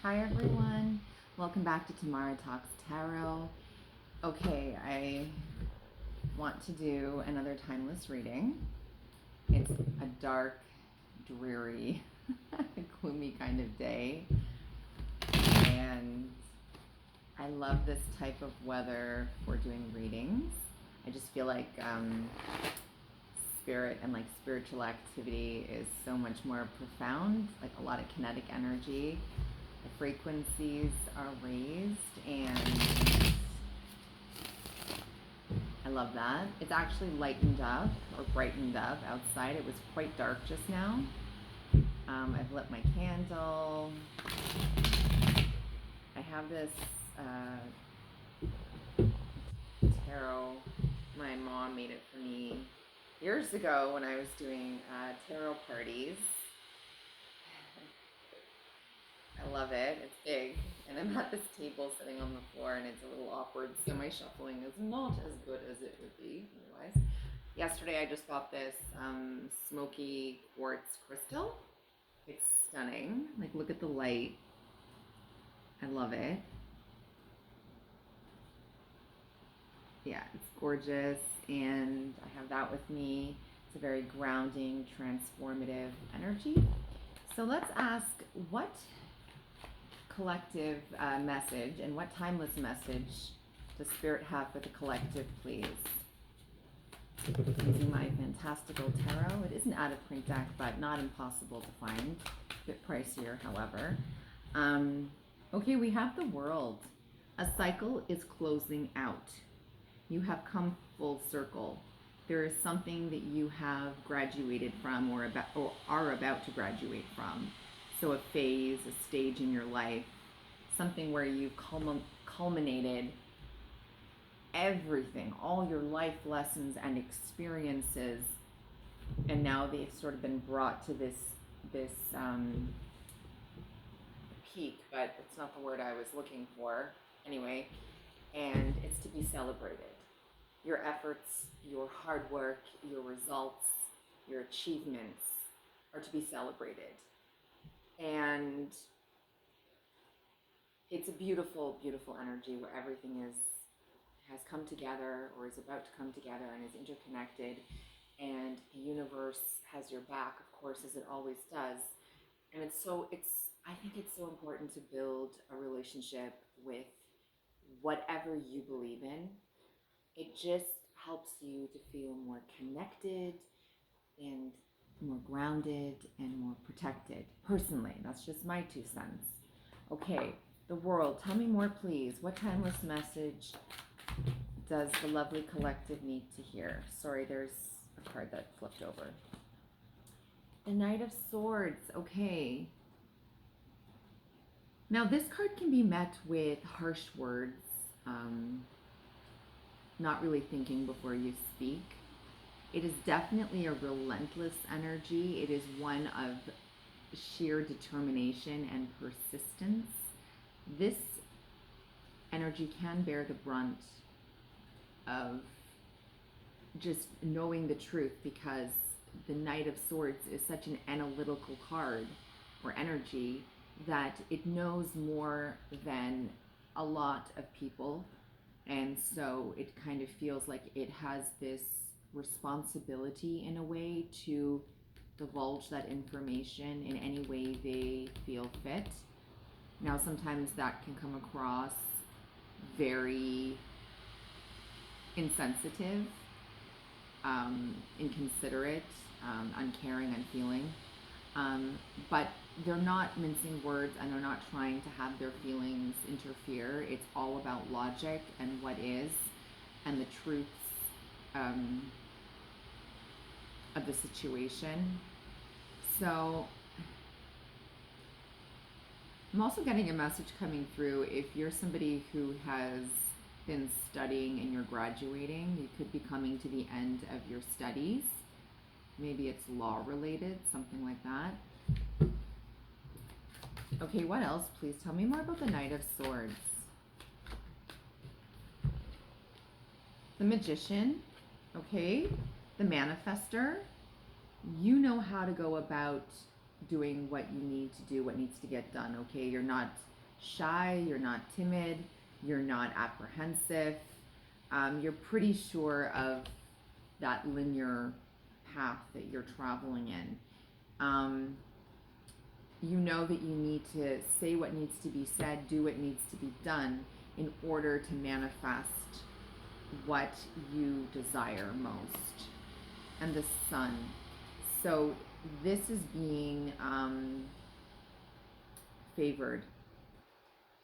Hi everyone, welcome back to Tamara Talks Tarot. Okay, I want to do another timeless reading. It's a dark, dreary, gloomy kind of day, and I love this type of weather for doing readings. I just feel like spirit and like spiritual activity is so much more profound, like a lot of kinetic energy. The frequencies are raised, and I love that. It's actually lightened up or brightened up outside. It was quite dark just now. I've lit my candle. I have this tarot. My mom made it for me years ago when I was doing tarot parties. I love it. It's big. And I'm at this table sitting on the floor and it's a little awkward, so my shuffling is not as good as it would be otherwise. Yesterday I just bought this smoky quartz crystal. It's stunning. Like, look at the light. I love it. Yeah, it's gorgeous, and I have that with me. It's a very grounding, transformative energy. So let's ask, what collective message and what timeless message does Spirit have for the collective, please? Using my fantastical tarot. It is an out of print deck, but not impossible to find. A bit pricier, however. Okay, we have the World. A cycle is closing out. You have come full circle. There is something that you have graduated from or are about to graduate from. So a phase, a stage in your life, something where you've culminated everything, all your life lessons and experiences, and now they've sort of been brought to this peak, but it's not the word I was looking for anyway, and it's to be celebrated. Your efforts, your hard work, your results, your achievements are to be celebrated. And it's a beautiful, beautiful energy where everything has come together or is about to come together and is interconnected, and the universe has your back, of course, as it always does. And I think it's so important to build a relationship with whatever you believe in. It just helps you to feel more connected and more grounded and more protected. Personally, that's just my 2 cents. Okay, the World. Tell me more, please. What timeless message does the lovely collective need to hear? Sorry, there's a card that flipped over. The Knight of Swords. Okay. Now, this card can be met with harsh words, not really thinking before you speak. It is definitely a relentless energy. It is one of sheer determination and persistence. This energy can bear the brunt of just knowing the truth, because the Knight of Swords is such an analytical card or energy that it knows more than a lot of people, and so it kind of feels like it has this responsibility in a way to divulge that information in any way they feel fit. Now, sometimes that can come across very insensitive, inconsiderate, uncaring, unfeeling. But they're not mincing words, and they're not trying to have their feelings interfere. It's all about logic and what is, and the truths of the situation. So I'm also getting a message coming through. If you're somebody who has been studying and you're graduating, you could be coming to the end of your studies. Maybe it's law related, something like that. Okay, what else? Please tell me more about the Knight of Swords. The Magician, okay? The Manifester. You know how to go about doing what you need to do, what needs to get done, okay? You're not shy, you're not timid, you're not apprehensive. You're pretty sure of that linear path that you're traveling in. You know that you need to say what needs to be said, do what needs to be done in order to manifest what you desire most. And the sun. So this is being favored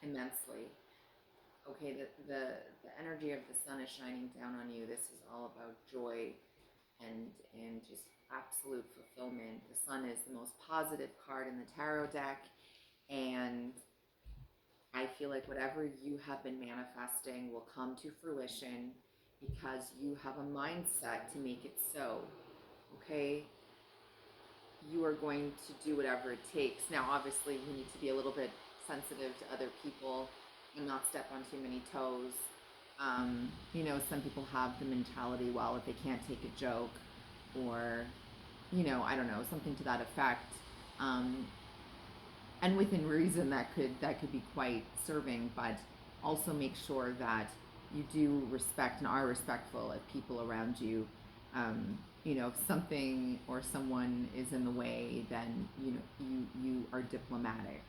immensely. Okay, the energy of the sun is shining down on you. This is all about joy and just absolute fulfillment. The sun is the most positive card in the tarot deck, and I feel like whatever you have been manifesting will come to fruition because you have a mindset to make it so. Okay? You are going to do whatever it takes. Now, obviously, we need to be a little bit sensitive to other people and not step on too many toes. Some people have the mentality, well, if they can't take a joke or, I don't know, something to that effect. And within reason, that could be quite serving, but also make sure that you do respect and are respectful of people around you. If something or someone is in the way, then you are diplomatic.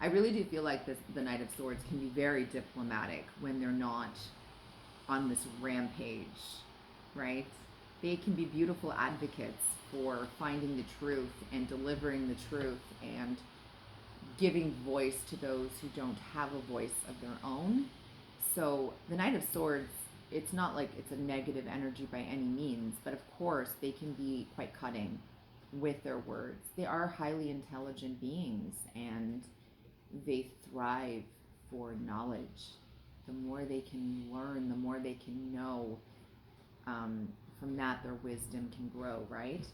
I really do feel like the Knight of Swords can be very diplomatic when they're not on this rampage, right? They can be beautiful advocates for finding the truth and delivering the truth and giving voice to those who don't have a voice of their own. So the Knight of Swords, it's not like it's a negative energy by any means, but of course they can be quite cutting with their words. They are highly intelligent beings and they thrive for knowledge. The more they can learn, the more they can know, from that their wisdom can grow, right?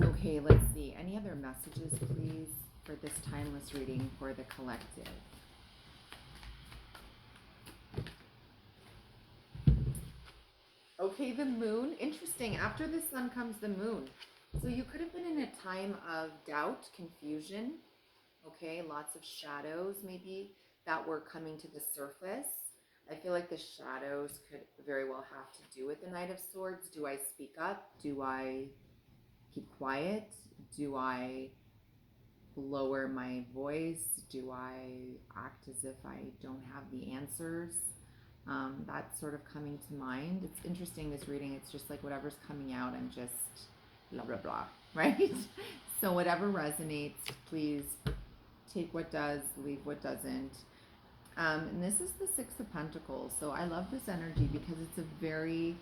Okay, let's see. Any other messages, please, for this timeless reading for the collective? Okay, the moon. Interesting. After the sun comes the moon. So you could have been in a time of doubt, confusion. Okay, lots of shadows maybe that were coming to the surface. I feel like the shadows could very well have to do with the Knight of Swords. Do I speak up? Do I keep quiet? Do I lower my voice? Do I act as if I don't have the answers? That's sort of coming to mind. It's interesting, this reading. It's just like whatever's coming out, I'm just blah, blah, blah, right? So whatever resonates, please take what does, leave what doesn't. And this is the Six of Pentacles. So I love this energy because it's a very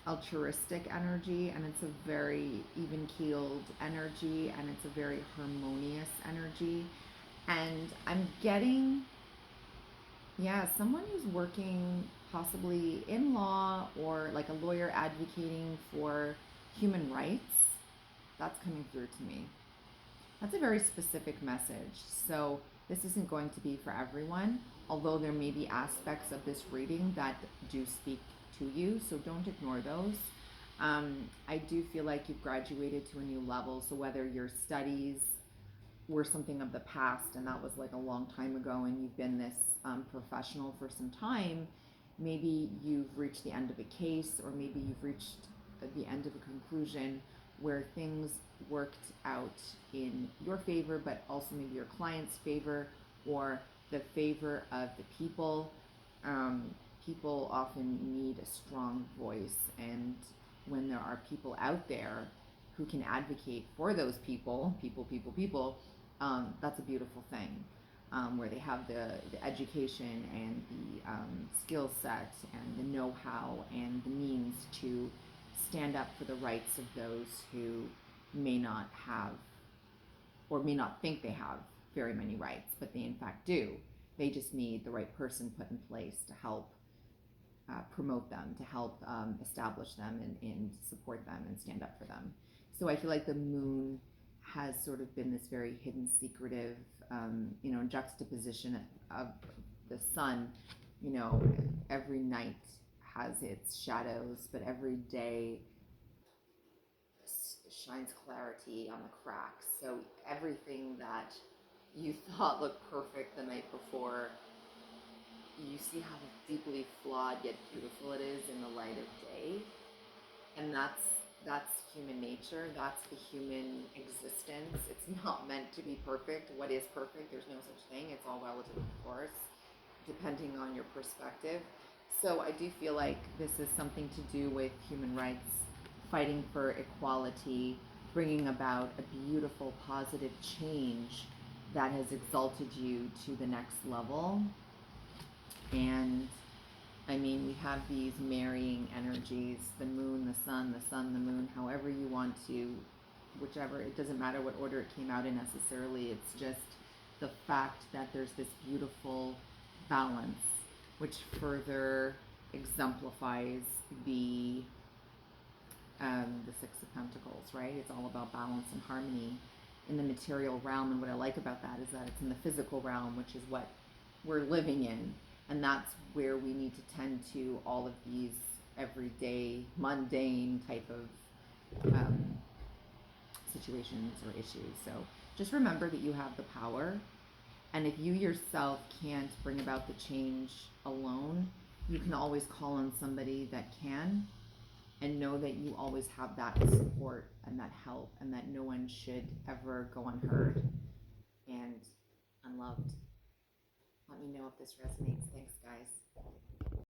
altruistic energy, and it's a very even-keeled energy, and it's a very harmonious energy. And I'm getting, someone who's working possibly in law or like a lawyer advocating for human rights. That's coming through to me. That's a very specific message. So this isn't going to be for everyone, although there may be aspects of this reading that do speak to you, so don't ignore those. I do feel like you've graduated to a new level, so whether your studies were something of the past and that was like a long time ago and you've been this professional for some time, maybe you've reached the end of a case, or maybe you've reached the end of a conclusion where things worked out in your favor, but also maybe your client's favor or the favor of the people. People often need a strong voice, and when there are people out there who can advocate for those people, that's a beautiful thing. Where they have the education and the skill set and the know-how and the means to stand up for the rights of those who may not have, or may not think they have very many rights, but they in fact do. They just need the right person put in place to help promote them, to help establish them and support them and stand up for them. So I feel like the moon has sort of been this very hidden, secretive, juxtaposition of the sun. Every night has its shadows, but every day shines clarity on the cracks. So everything that you thought looked perfect the night before, you see how deeply flawed yet beautiful it is in the light of day. And that's human nature. That's the human existence. It's not meant to be perfect. What is perfect? There's no such thing. It's all relative, of course, depending on your perspective. So I do feel like this is something to do with human rights, fighting for equality, bringing about a beautiful, positive change that has exalted you to the next level. And I mean, we have these marrying energies, the moon, the sun, the moon, however you want to, whichever, it doesn't matter what order it came out in necessarily. It's just the fact that there's this beautiful balance, which further exemplifies the Six of Pentacles, right? It's all about balance and harmony in the material realm. And what I like about that is that it's in the physical realm, which is what we're living in. And that's where we need to tend to all of these everyday, mundane type of situations or issues. So just remember that you have the power. And if you yourself can't bring about the change alone, you can always call on somebody that can, and know that you always have that support and that help, and that no one should ever go unheard and unloved. Let me know if this resonates. Thanks, guys.